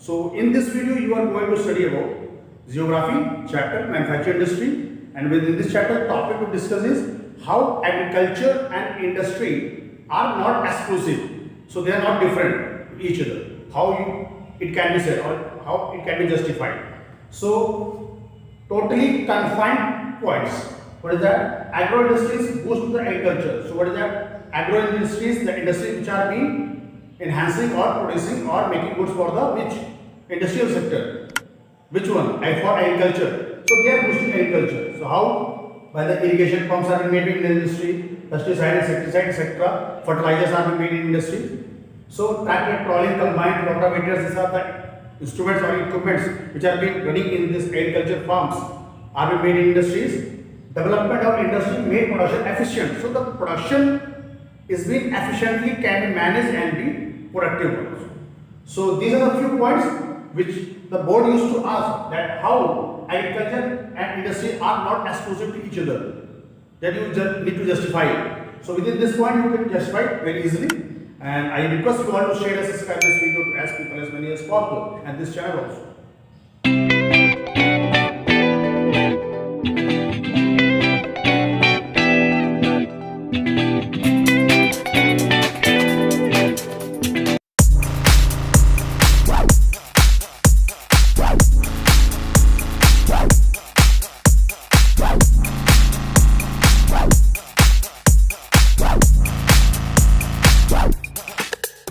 So in this video you are going to study about geography chapter manufacturing industry, and within this chapter topic to discuss is how agriculture and industry are not exclusive. So they are not different to each other. It can be said or how it can be justified. So totally confined points. What is that? Agro industries boost the agriculture. So what is that? Agro industries, the industries which are being enhancing or producing or making goods for the which industrial sector. Which one? For agriculture. So they are boosting agriculture. So how? By the irrigation pumps are being made in the industry, pesticide, insecticide, etc. Fertilizers are being made in industry. So tractor, trolley, combined rotavators, these are the instruments or equipments which are being running in this agriculture farms are being made in industries. Development of industry made production efficient. So the production is being efficiently can be managed and be productive also. So these are the few points which the board used to ask, that how agriculture and industry are not exclusive to each other, that you just need to justify it. So within this point you can justify it very easily, and I request you all to share and subscribe this video to as people as many as possible and this channel also.